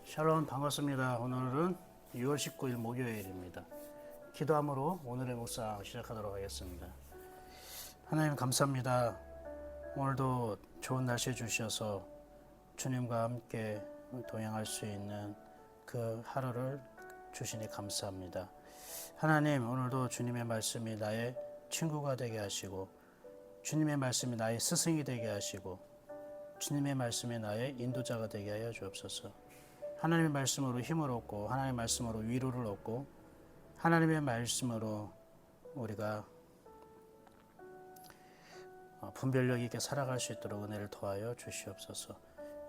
샬롬 반갑습니다. 오늘은 6월 19일 목요일입니다. 기도함으로 오늘의 묵상 시작하도록 하겠습니다. 하나님 감사합니다. 오늘도 좋은 날씨 주셔서 주님과 함께 동행할 수 있는 그 하루를 주시니 감사합니다. 하나님 오늘도 주님의 말씀이 나의 친구가 되게 하시고 주님의 말씀이 나의 스승이 되게 하시고 주님의 말씀이 나의 인도자가 되게 하여 주옵소서. 하나님의 말씀으로 힘을 얻고 하나님의 말씀으로 위로를 얻고 하나님의 말씀으로 우리가 분별력 있게 살아갈 수 있도록 은혜를 더하여 주시옵소서.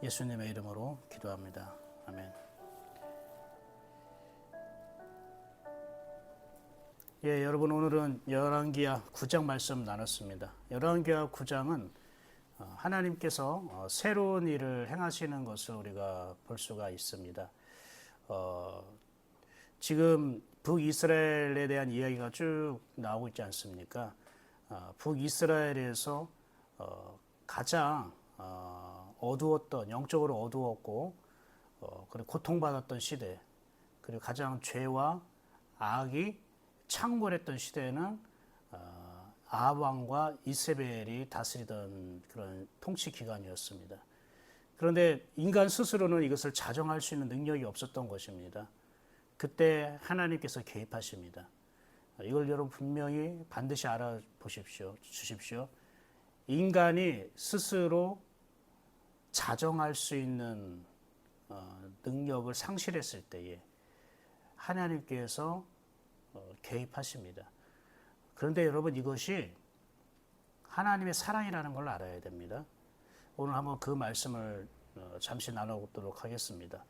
예수님의 이름으로 기도합니다. 아멘. 예, 여러분 오늘은 열왕기하 9장 말씀 나눴습니다. 열왕기하 9장은 하나님께서 새로운 일을 행하시는 것을 우리가 볼 수가 있습니다. 지금 북이스라엘에 대한 이야기가 쭉 나오고 있지 않습니까? 북이스라엘에서 가장 어두웠던, 영적으로 어두웠고 그리고 고통받았던 시대, 그리고 가장 죄와 악이 창궐했던 시대에는 아합 왕과 이세벨이 다스리던 그런 통치 기간이었습니다. 그런데 인간 스스로는 이것을 자정할 수 있는 능력이 없었던 것입니다. 그때 하나님께서 개입하십니다. 이걸 여러분 분명히 반드시 알아보십시오. 주십시오. 인간이 스스로 자정할 수 있는 능력을 상실했을 때에 하나님께서 개입하십니다. 그런데 여러분 이것이 하나님의 사랑이라는 걸 알아야 됩니다. 오늘 한번 그 말씀을 잠시 나눠보도록 하겠습니다.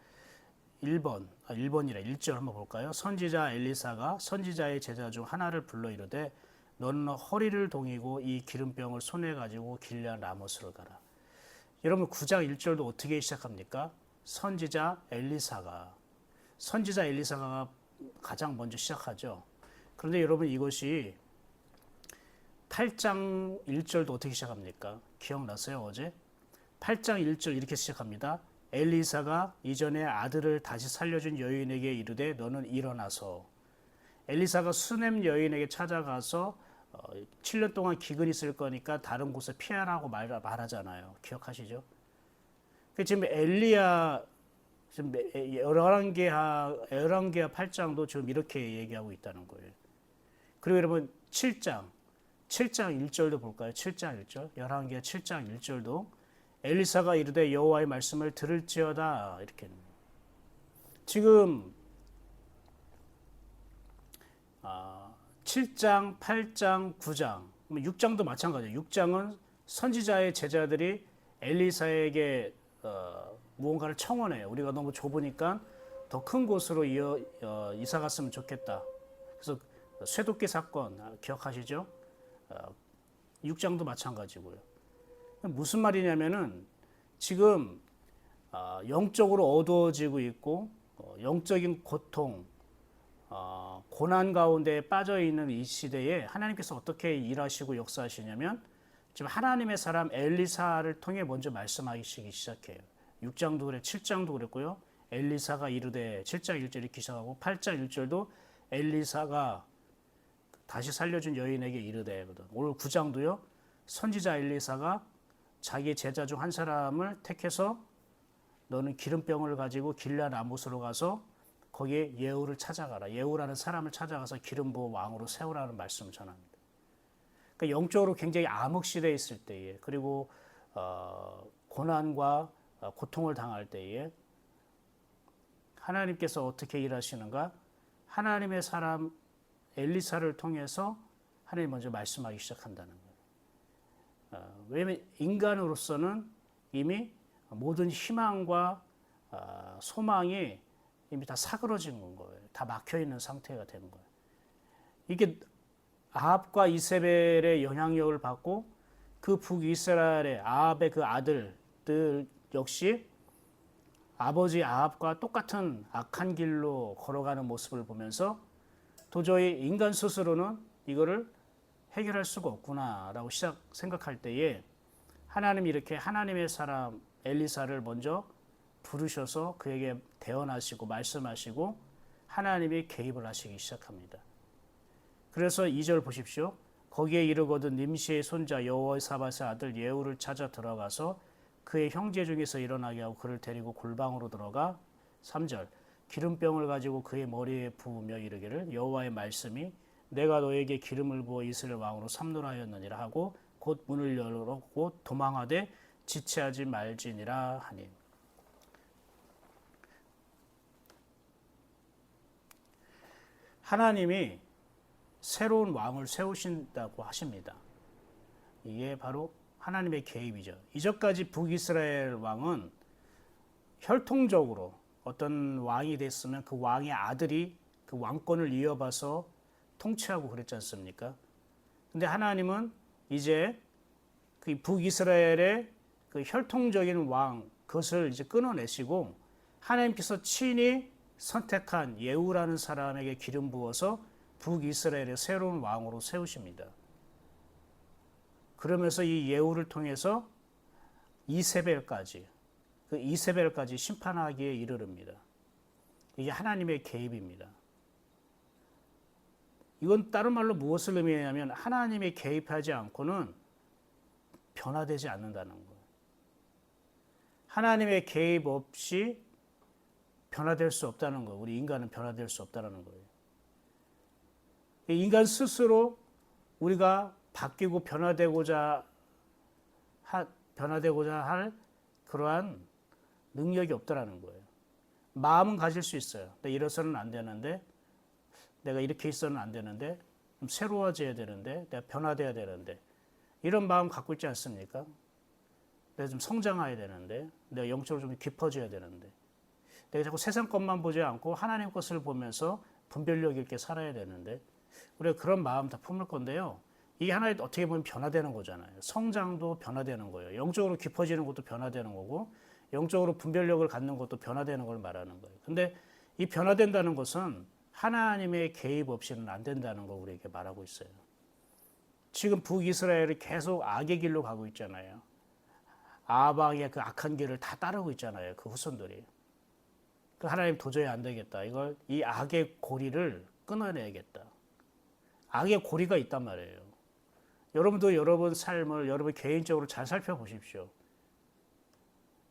1절 한번 볼까요? 선지자 엘리사가 선지자의 제자 중 하나를 불러 이르되 너는 허리를 동이고 이 기름병을 손에 가지고 길앗 라모스를 가라. 여러분 9장 1절도 어떻게 시작합니까? 선지자 엘리사가 가장 먼저 시작하죠. 그런데 여러분 이것이 8장 1절도 어떻게 시작합니까? 기억나세요? 어제? 8장 1절 이렇게 시작합니다. 엘리사가 이전에 아들을 다시 살려준 여인에게 이르되 너는 일어나서. 엘리사가 수넴 여인에게 찾아가서 7년 동안 기근이 있을 거니까 다른 곳에 피하라고 말하잖아요. 기억하시죠? 지금 열왕기하 8장도 지금 이렇게 얘기하고 있다는 거예요. 그리고 여러분 7장 1절도 볼까요? 7장 1절. 열왕기하 7장 1절도 엘리사가 이르되 여호와의 말씀을 들을지어다 이렇게. 지금 7장, 8장, 9장, 6장도 마찬가지예요. 6장은 선지자의 제자들이 엘리사에게 무언가를 청원해요. 우리가 너무 좁으니까 더 큰 곳으로 이사 갔으면 좋겠다. 그래서 쇠도끼 사건 기억하시죠? 6장도 마찬가지고요. 무슨 말이냐면은 지금 영적으로 어두워지고 있고 영적인 고통, 고난 가운데 빠져 있는 이 시대에 하나님께서 어떻게 일하시고 역사하시냐면 지금 하나님의 사람 엘리사를 통해 먼저 말씀하시기 시작해요. 6장도 그래, 7장도 그랬고요. 엘리사가 이르되 7장 1절 이렇게 시작하고 8장 1절도 엘리사가 다시 살려준 여인에게 이르되. 오늘 9장도요. 선지자 엘리사가 자기 제자 중 한 사람을 택해서 너는 기름병을 가지고 길앗 라모스로 가서 거기에 예후를 찾아가라. 예후라는 사람을 찾아가서 기름 부어 왕으로 세우라는 말씀을 전합니다. 그러니까 영적으로 굉장히 암흑 시대에 있을 때에 그리고 고난과 고통을 당할 때에 하나님께서 어떻게 일하시는가? 하나님의 사람 엘리사를 통해서 하나님 먼저 말씀하기 시작한다는 거예요. 왜냐하면 인간으로서는 이미 모든 희망과 소망이 이미 다 사그러진 거예요. 다 막혀있는 상태가 되는 거예요. 이게 아합과 이세벨의 영향력을 받고 그 북이스라엘의 아합의 그 아들들 역시 아버지 아합과 똑같은 악한 길로 걸어가는 모습을 보면서 도저히 인간 스스로는 이거를 해결할 수가 없구나라고 생각할 때에 하나님이 이렇게 하나님의 사람 엘리사를 먼저 부르셔서 그에게 대언하시고 말씀하시고 하나님이 개입을 하시기 시작합니다. 그래서 2절 보십시오. 거기에 이르거든 nim시의 손자 여호사밧의 아들 예후를 찾아 들어가서 그의 형제 중에서 일어나게 하고 그를 데리고 골방으로 들어가 3절 기름병을 가지고 그의 머리에 부으며 이르기를 여호와의 말씀이 내가 너에게 기름을 부어 이스라엘 왕으로 삼노라 하였느니라 하고 곧 문을 열었고 도망하되 지체하지 말지니라 하니. 하나님이 새로운 왕을 세우신다고 하십니다. 이게 바로 하나님의 개입이죠. 이전까지 북이스라엘 왕은 혈통적으로 어떤 왕이 됐으면 그 왕의 아들이 그 왕권을 이어봐서 통치하고 그랬지 않습니까? 근데 하나님은 이제 그 북이스라엘의 그 혈통적인 왕, 그것을 이제 끊어내시고 하나님께서 친히 선택한 예후라는 사람에게 기름 부어서 북이스라엘의 새로운 왕으로 세우십니다. 그러면서 이 예후를 통해서 이세벨까지, 그 이세벨까지 심판하기에 이르릅니다. 이게 하나님의 개입입니다. 이건 다른 말로 무엇을 의미하냐면 하나님이 개입하지 않고는 변화되지 않는다는 거예요. 하나님의 개입 없이 변화될 수 없다는 거예요. 우리 인간은 변화될 수 없다는 거예요. 인간 스스로 우리가 바뀌고 변화되고자 할 그러한 능력이 없다라는 거예요. 마음은 가질 수 있어요. 내가 이래서는 안 되는데, 내가 이렇게 있어는 안 되는데, 좀 새로워져야 되는데, 내가 변화돼야 되는데, 이런 마음 갖고 있지 않습니까? 내가 좀 성장해야 되는데, 내가 영적으로 좀 깊어져야 되는데, 내가 자꾸 세상 것만 보지 않고 하나님 것을 보면서 분별력 있게 살아야 되는데, 우리가 그런 마음 다 품을 건데요. 이게 하나의 어떻게 보면 변화되는 거잖아요. 성장도 변화되는 거예요. 영적으로 깊어지는 것도 변화되는 거고, 영적으로 분별력을 갖는 것도 변화되는 걸 말하는 거예요. 근데 이 변화된다는 것은 하나님의 개입 없이는 안 된다는 걸 우리에게 말하고 있어요. 지금 북이스라엘이 계속 악의 길로 가고 있잖아요. 아방의 그 악한 길을 다 따르고 있잖아요. 그 후손들이. 그 하나님 도저히 안 되겠다. 이 악의 고리를 끊어내야겠다. 악의 고리가 있단 말이에요. 여러분도 여러분 삶을 여러분 개인적으로 잘 살펴보십시오.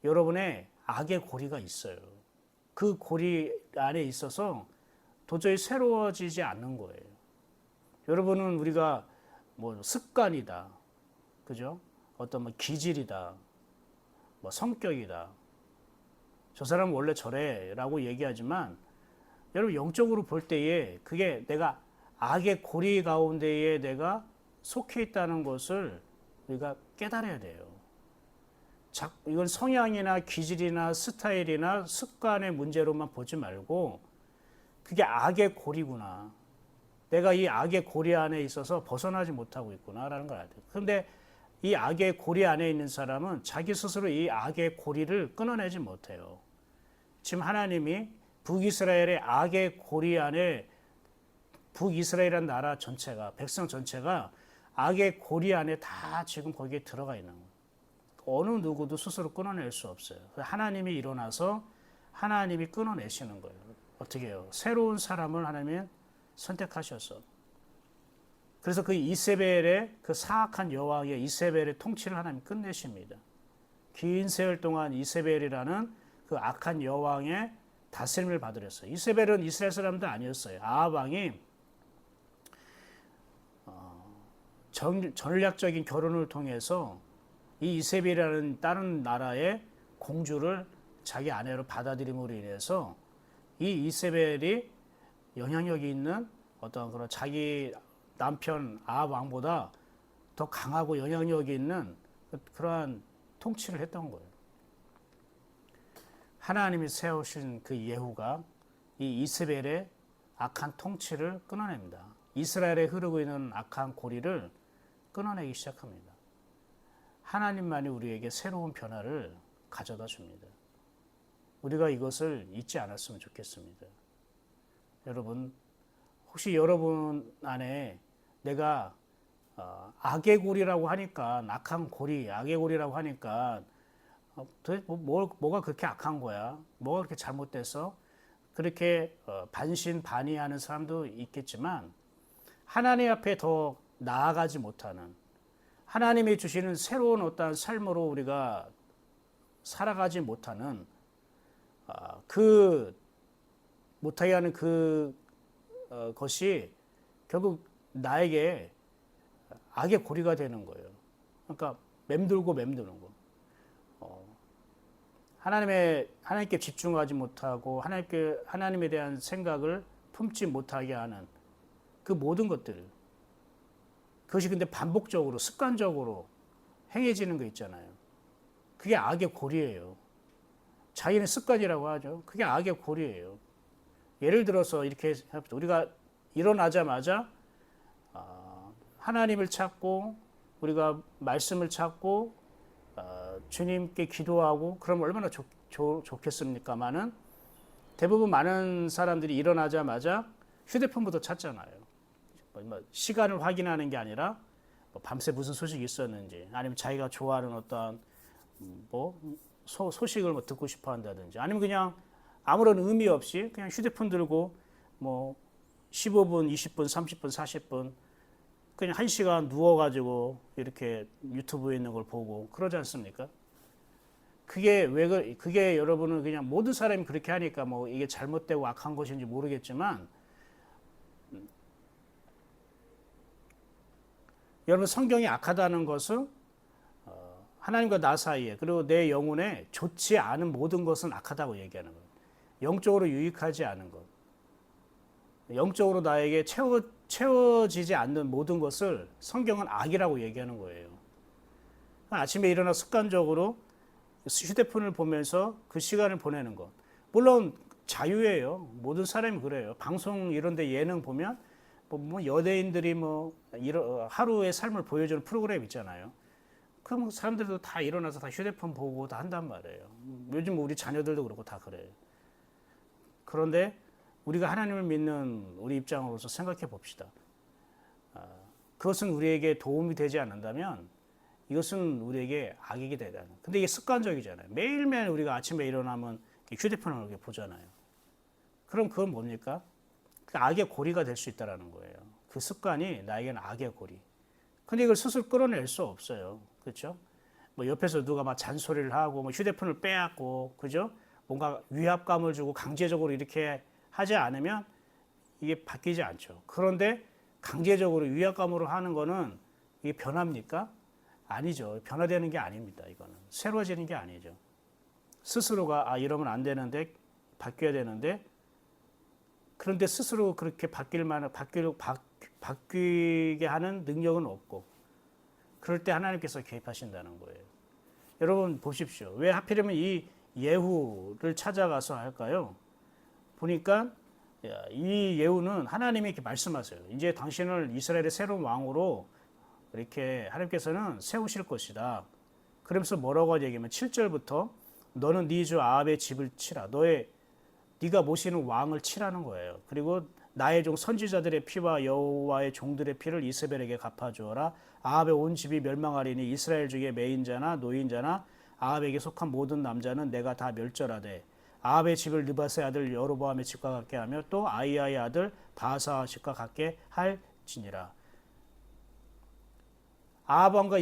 여러분의 악의 고리가 있어요. 그 고리 안에 있어서 도저히 새로워지지 않는 거예요. 여러분은 우리가 뭐 습관이다, 그죠? 어떤 뭐 기질이다, 뭐 성격이다. 저 사람은 원래 저래라고 얘기하지만 여러분 영적으로 볼 때에 그게 내가 악의 고리 가운데에 내가 속해 있다는 것을 우리가 깨달아야 돼요. 이건 성향이나 기질이나 스타일이나 습관의 문제로만 보지 말고 그게 악의 고리구나. 내가 이 악의 고리 안에 있어서 벗어나지 못하고 있구나라는 걸 알아야 돼요. 그런데 이 악의 고리 안에 있는 사람은 자기 스스로 이 악의 고리를 끊어내지 못해요. 지금 하나님이 북이스라엘의 악의 고리 안에 북이스라엘이라는 나라 전체가 백성 전체가 악의 고리 안에 다 지금 거기에 들어가 있는 거예요. 어느 누구도 스스로 끊어낼 수 없어요. 하나님이 일어나서 하나님이 끊어내시는 거예요. 어떻게 해요? 새로운 사람을 하나님이 선택하셔서. 그래서 그 이세벨의 그 사악한 여왕의 이세벨의 통치를 하나님 끝내십니다. 긴 세월 동안 이세벨이라는 그 악한 여왕의 다스림을 받으렸어요. 이세벨은 이스라엘 사람도 아니었어요. 아합 왕이 전략적인 결혼을 통해서 이 이세벨이라는 다른 나라의 공주를 자기 아내로 받아들임으로 인해서 이 이세벨이 영향력이 있는 어떤 그런 자기 남편 아합 왕보다 더 강하고 영향력이 있는 그러한 통치를 했던 거예요. 하나님이 세우신 그 예후가 이 이세벨의 악한 통치를 끊어냅니다. 이스라엘에 흐르고 있는 악한 고리를 끊어내기 시작합니다. 하나님만이 우리에게 새로운 변화를 가져다 줍니다. 우리가 이것을 잊지 않았으면 좋겠습니다. 여러분, 혹시 여러분 안에 내가 악의 고리라고 하니까, 악한 고리, 악의 고리라고 하니까 뭐가 그렇게 악한 거야? 뭐가 그렇게 잘못돼서 그렇게 반신반의하는 사람도 있겠지만 하나님 앞에 더 나아가지 못하는 하나님이 주시는 새로운 어떤 삶으로 우리가 살아가지 못하는 그 못하게 하는 것이 결국 나에게 악의 고리가 되는 거예요. 그러니까 맴드는 거. 하나님께 집중하지 못하고 하나님에 대한 생각을 품지 못하게 하는 그 모든 것들. 그것이 근데 반복적으로 습관적으로 행해지는 거 있잖아요. 그게 악의 고리예요. 자기는 습관이라고 하죠. 그게 악의 고리예요. 예를 들어서 이렇게 우리가 일어나자마자 하나님을 찾고 우리가 말씀을 찾고 주님께 기도하고 그러면 얼마나 좋겠습니까마는 대부분 많은 사람들이 일어나자마자 휴대폰부터 찾잖아요. 시간을 확인하는 게 아니라 밤새 무슨 소식이 있었는지 아니면 자기가 좋아하는 어떤 소식을 듣고 싶어 한다든지 아니면 그냥 아무런 의미 없이 그냥 휴대폰 들고 15분, 20분, 30분, 40분 그냥 1시간 누워가지고 이렇게 유튜브에 있는 걸 보고 그러지 않습니까? 그게 여러분은 그냥 모든 사람이 그렇게 하니까 이게 잘못되고 악한 것인지 모르겠지만 여러분 성경이 악하다는 것은 하나님과 나 사이에 그리고 내 영혼에 좋지 않은 모든 것은 악하다고 얘기하는 거예요. 영적으로 유익하지 않은 것. 영적으로 나에게 채워지지 않는 모든 것을 성경은 악이라고 얘기하는 거예요. 아침에 일어나 습관적으로 휴대폰을 보면서 그 시간을 보내는 것. 물론 자유예요. 모든 사람이 그래요. 방송 이런 데 예능 보면 연예인들이 하루의 삶을 보여주는 프로그램 있잖아요. 그럼 사람들도 다 일어나서 다 휴대폰 보고 다 한단 말이에요. 요즘 우리 자녀들도 그렇고 다 그래요. 그런데 우리가 하나님을 믿는 우리 입장으로서 생각해 봅시다. 그것은 우리에게 도움이 되지 않는다면 이것은 우리에게 악이게 되다. 근데 이게 습관적이잖아요. 매일매일 우리가 아침에 일어나면 휴대폰을 이렇게 보잖아요. 그럼 그건 뭡니까? 그 악의 고리가 될 수 있다는 거예요. 그 습관이 나에게는 악의 고리. 근데 이걸 스스로 끌어낼 수 없어요. 그렇죠? 옆에서 누가 막 잔소리를 하고 휴대폰을 빼앗고 그죠? 뭔가 위압감을 주고 강제적으로 이렇게 하지 않으면 이게 바뀌지 않죠. 그런데 강제적으로 위압감으로 하는 거는 이게 변합니까? 아니죠. 변화되는 게 아닙니다. 이거는 새로워지는 게 아니죠. 스스로가 이러면 안 되는데 바뀌어야 되는데 그런데 스스로 그렇게 바뀌게 하는 능력은 없고 그럴 때 하나님께서 개입하신다는 거예요. 여러분 보십시오. 왜 하필이면 이 예후를 찾아가서 할까요? 보니까 이 예후는 하나님이 이렇게 말씀하세요. 이제 당신을 이스라엘의 새로운 왕으로 이렇게 하나님께서는 세우실 것이다. 그러면서 뭐라고 얘기하면 7절부터 너는 네 주 아합의 집을 치라. 네가 모시는 왕을 치라는 거예요. 그리고 나의 종 선지자들의 피와 여호와의 종들의 피를 이스벨에게 갚아주어라. 아합의 온 집이 멸망하리니 이스라엘 중에 매인자나 노인자나 아합에게 속한 모든 남자는 내가 다 멸절하되 아합의 집을 느바스의 아들 여로보암의 집과 같게 하며 또 아이야의 아들 바하사의 집과 같게 할지니라. 아합 왕과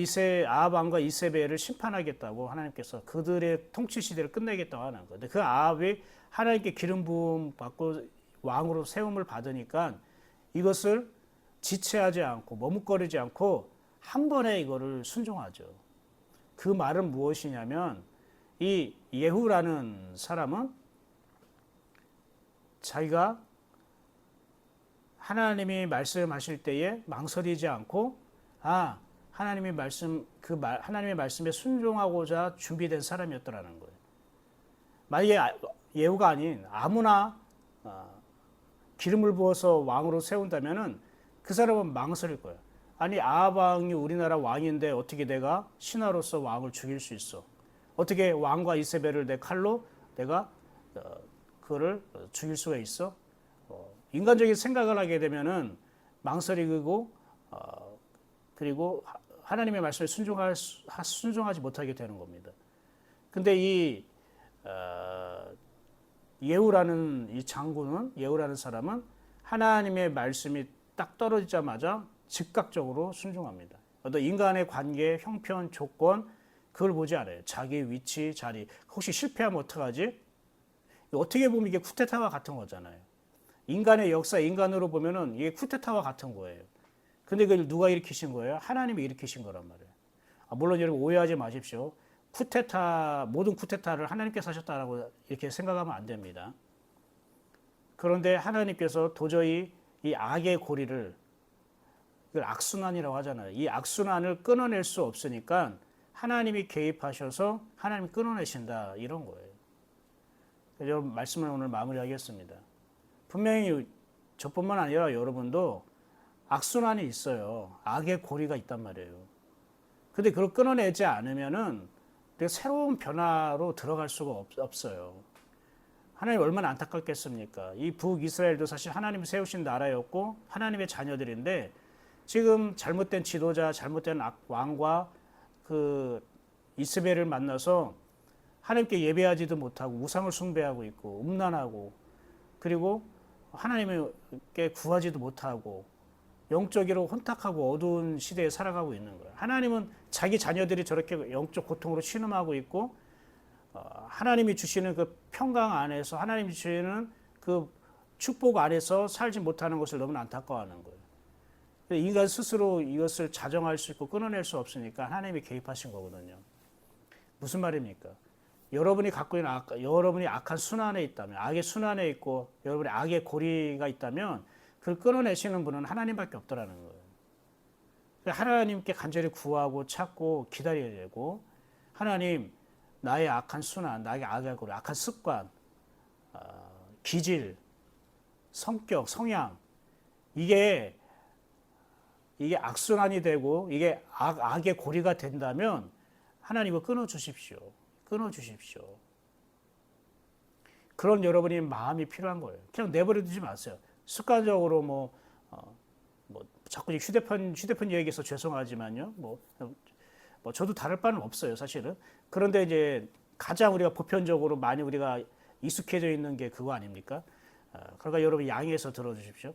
이세벨을 심판하겠다고 하나님께서 그들의 통치 시대를 끝내겠다고 하는 거예요. 그 아합이 하나님께 기름 부음 받고 왕으로 세움을 받으니까 이것을 지체하지 않고 머뭇거리지 않고 한 번에 이거를 순종하죠. 그 말은 무엇이냐면 이 예후라는 사람은 자기가 하나님이 말씀하실 때에 망설이지 않고 하나님의 말씀에 순종하고자 준비된 사람이었더라는 거예요. 만약에 예후가 아닌 아무나 기름을 부어서 왕으로 세운다면은 그 사람은 망설일 거예요. 아니 아합 왕이 우리나라 왕인데 어떻게 내가 신하로서 왕을 죽일 수 있어? 어떻게 왕과 이세벨을 내 칼로 내가 그거를 죽일 수가 있어? 인간적인 생각을 하게 되면은 망설이고 그리고 하나님의 말씀에 순종하지 못하게 되는 겁니다. 근데 이 예후라는 이 장군은, 예후라는 사람은 하나님의 말씀이 딱 떨어지자마자 즉각적으로 순종합니다. 어떤 인간의 관계, 형편, 조건 그걸 보지 않아요. 자기 위치, 자리. 혹시 실패하면 어떡하지? 어떻게 보면 이게 쿠데타와 같은 거잖아요. 인간의 역사, 인간으로 보면은 이게 쿠데타와 같은 거예요. 근데 그걸 누가 일으키신 거예요? 하나님이 일으키신 거란 말이에요. 물론 여러분 오해하지 마십시오. 쿠데타, 모든 쿠데타를 하나님께서 하셨다라고 이렇게 생각하면 안 됩니다. 그런데 하나님께서 도저히 이 악의 고리를, 이걸 악순환이라고 하잖아요. 이 악순환을 끊어낼 수 없으니까 하나님이 개입하셔서 하나님이 끊어내신다, 이런 거예요. 여러분 말씀을 오늘 마무리하겠습니다. 분명히 저뿐만 아니라 여러분도 악순환이 있어요. 악의 고리가 있단 말이에요. 근데 그걸 끊어내지 않으면은 우리가 새로운 변화로 들어갈 수가 없어요. 하나님 얼마나 안타깝겠습니까? 이 북이스라엘도 사실 하나님이 세우신 나라였고 하나님의 자녀들인데 지금 잘못된 지도자, 잘못된 왕과 그 이스벨을 만나서 하나님께 예배하지도 못하고 우상을 숭배하고 있고 음란하고, 그리고 하나님께 구하지도 못하고 영적으로 혼탁하고 어두운 시대에 살아가고 있는 거예요. 하나님은 자기 자녀들이 저렇게 영적 고통으로 신음하고 있고 하나님이 주시는 그 평강 안에서, 하나님이 주시는 그 축복 안에서 살지 못하는 것을 너무 안타까워하는 거예요. 인간 스스로 이것을 자정할 수 있고 끊어낼 수 없으니까 하나님이 개입하신 거거든요. 무슨 말입니까? 여러분이 갖고 있는 여러분이 악한 순환에 있다면, 악의 순환에 있고 여러분이 악의 고리가 있다면 그걸 끊어내시는 분은 하나님밖에 없더라는 거예요. 하나님께 간절히 구하고 찾고 기다려야 되고, 하나님, 나의 악한 순환, 나의 악의 고리, 악한 습관, 기질, 성격, 성향, 이게 악순환이 되고 이게 악의 고리가 된다면 하나님을 끊어주십시오. 끊어주십시오. 그런 여러분의 마음이 필요한 거예요. 그냥 내버려 두지 마세요. 습관적으로 뭐 자꾸 휴대폰 얘기해서 죄송하지만요. 저도 다를 바는 없어요, 사실은. 그런데 이제 가장 우리가 보편적으로 많이 우리가 익숙해져 있는 게 그거 아닙니까? 그러니까 여러분 양해해서 들어주십시오.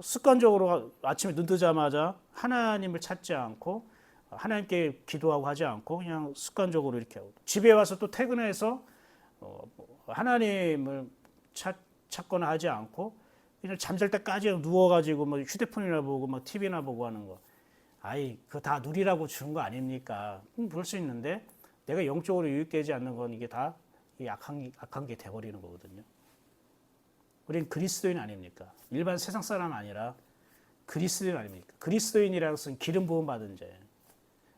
습관적으로 아침에 눈 뜨자마자 하나님을 찾지 않고 하나님께 기도하고 하지 않고 그냥 습관적으로 이렇게 하고, 집에 와서 또 퇴근해서 하나님을 찾거나 하지 않고 그냥 잠잘 때까지 누워가지고 뭐 휴대폰이나 보고 막 TV나 보고 하는 거. 그거 다 누리라고 주는 거 아닙니까? 그럴 수 있는데 내가 영적으로 유익되지 않는 건 이게 다 악한 게 돼버리는 거거든요. 우리는 그리스도인 아닙니까? 일반 세상 사람 아니라 그리스도인 아닙니까? 그리스도인이라는 것은 기름 부음 받은 자예요.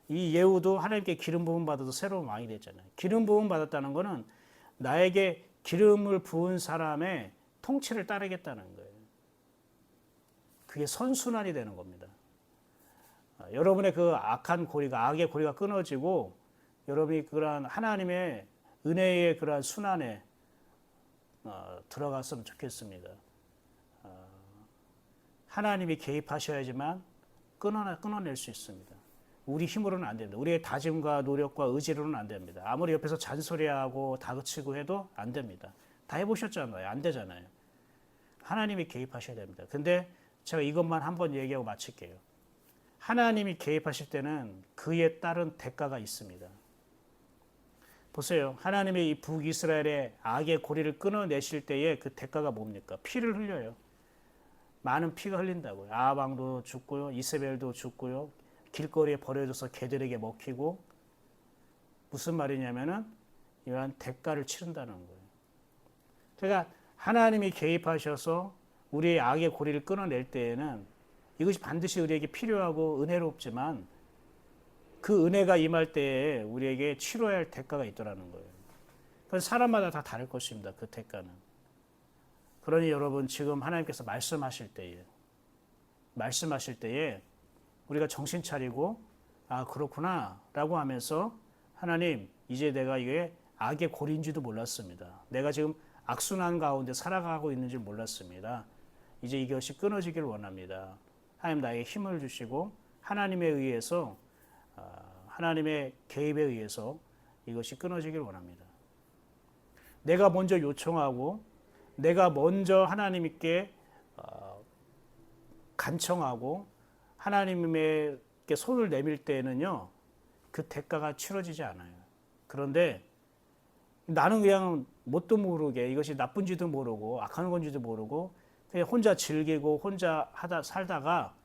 이 예후도 하나님께 기름 부음 받아서 새로운 왕이 됐잖아요. 기름 부음 받았다는 것은 나에게 기름을 부은 사람의 통치를 따르겠다는 거예요. 그게 선순환이 되는 겁니다. 여러분의 그 악한 고리가, 악의 고리가 끊어지고 여러분이 그러한 하나님의 은혜의 그러한 순환에 들어갔으면 좋겠습니다. 하나님이 개입하셔야지만 끊어낼 수 있습니다. 우리 힘으로는 안 됩니다. 우리의 다짐과 노력과 의지로는 안 됩니다. 아무리 옆에서 잔소리하고 다그치고 해도 안 됩니다. 다 해보셨잖아요. 안 되잖아요. 하나님이 개입하셔야 됩니다. 근데 제가 이것만 한번 얘기하고 마칠게요. 하나님이 개입하실 때는 그에 따른 대가가 있습니다. 보세요. 하나님의 이 북이스라엘의 악의 고리를 끊어내실 때의 그 대가가 뭡니까? 피를 흘려요. 많은 피가 흘린다고요. 아방도 죽고요. 이세벨도 죽고요. 길거리에 버려져서 개들에게 먹히고, 무슨 말이냐면은 이러한 대가를 치른다는 거예요. 그러니까 하나님이 개입하셔서 우리의 악의 고리를 끊어낼 때에는 이것이 반드시 우리에게 필요하고 은혜롭지만 그 은혜가 임할 때에 우리에게 치러야 할 대가가 있더라는 거예요. 그래서 사람마다 다 다를 것입니다. 그 대가는. 그러니 여러분 지금 하나님께서 말씀하실 때에 우리가 정신 차리고 그렇구나 라고 하면서, 하나님 이제 내가 이게 악의 고리인지도 몰랐습니다. 내가 지금 악순환 가운데 살아가고 있는 줄 몰랐습니다. 이제 이것이 끊어지기를 원합니다. 하나님 나에게 힘을 주시고 하나님에 의해서, 하나님의 개입에 의해서 이것이 끊어지길 원합니다. 내가 먼저 요청하고 내가 먼저 하나님께 간청하고 하나님께 손을 내밀 때에는요, 그 대가가 치러지지 않아요. 그런데 나는 그냥 뭣도 모르게 이것이 나쁜지도 모르고 악한 건지도 모르고 그냥 혼자 즐기고 혼자 살다가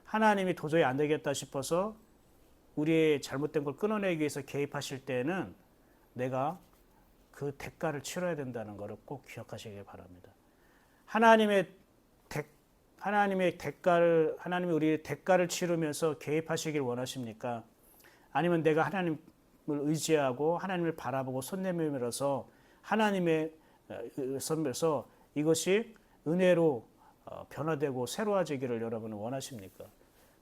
하나님이 도저히 안 되겠다 싶어서 우리의 잘못된 걸 끊어내기 위해서 개입하실 때에는 내가 그 대가를 치러야 된다는 것을 꼭 기억하시길 바랍니다. 하나님이 우리의 대가를 치르면서 개입하시길 원하십니까? 아니면 내가 하나님을 의지하고 하나님을 바라보고 손 내밀어서 하나님의 선에서 이것이 은혜로 변화되고 새로워지기를 여러분은 원하십니까?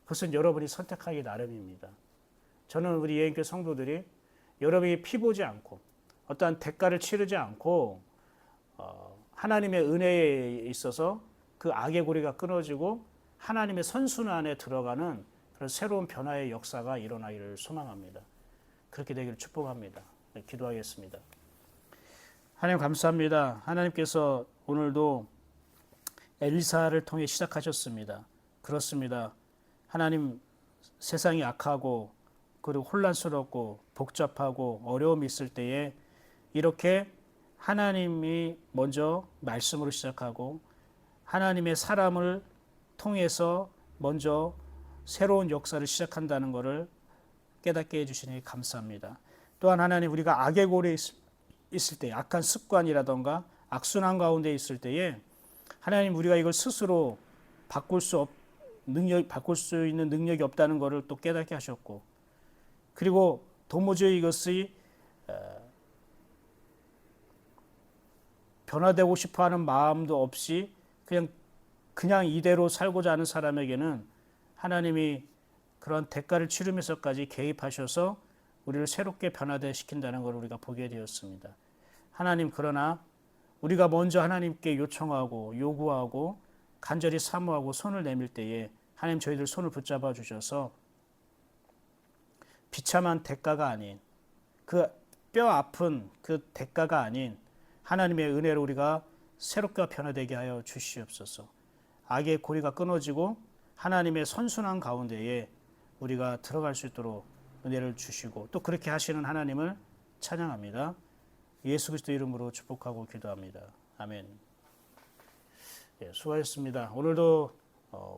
그것은 여러분이 선택하기 나름입니다. 저는 우리 예인교회 성도들이 여러분이 피보지 않고 어떠한 대가를 치르지 않고 하나님의 은혜에 있어서 그 악의 고리가 끊어지고 하나님의 선순환에 들어가는 그런 새로운 변화의 역사가 일어나기를 소망합니다. 그렇게 되기를 축복합니다. 네, 기도하겠습니다. 하나님 감사합니다. 하나님께서 오늘도 엘리사를 통해 시작하셨습니다. 그렇습니다. 하나님, 세상이 악하고 그리고 혼란스럽고 복잡하고 어려움이 있을 때에 이렇게 하나님이 먼저 말씀으로 시작하고 하나님의 사람을 통해서 먼저 새로운 역사를 시작한다는 것을 깨닫게 해주시니 감사합니다. 또한 하나님, 우리가 악의 고리에 있을 때, 악한 습관이라던가 악순환 가운데 있을 때에 하나님, 우리가 이걸 스스로 바꿀 수 있는 능력이 없다는 것을 또 깨닫게 하셨고, 그리고 도무지 이것이 변화되고 싶어하는 마음도 없이 그냥 이대로 살고자 하는 사람에게는 하나님이 그런 대가를 치르면서까지 개입하셔서 우리를 새롭게 변화되게 시킨다는 걸 우리가 보게 되었습니다. 하나님, 그러나 우리가 먼저 하나님께 요청하고 요구하고 간절히 사모하고 손을 내밀 때에 하나님, 저희들 손을 붙잡아 주셔서 비참한 대가가 아닌, 그 뼈 아픈 그 대가가 아닌 하나님의 은혜로 우리가 새롭게 변화되게 하여 주시옵소서. 악의 고리가 끊어지고 하나님의 선순환 가운데에 우리가 들어갈 수 있도록 은혜를 주시고 또 그렇게 하시는 하나님을 찬양합니다. 예수 그리스도 이름으로 축복하고 기도합니다. 아멘. 예, 수고하셨습니다. 오늘도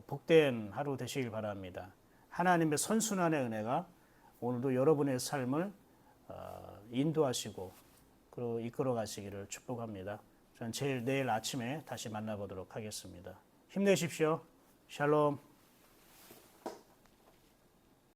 복된 하루 되시길 바랍니다. 하나님의 선순환의 은혜가 오늘도 여러분의 삶을 인도하시고 그리고 이끌어 가시기를 축복합니다. 저는 내일 아침에 다시 만나보도록 하겠습니다. 힘내십시오. 샬롬.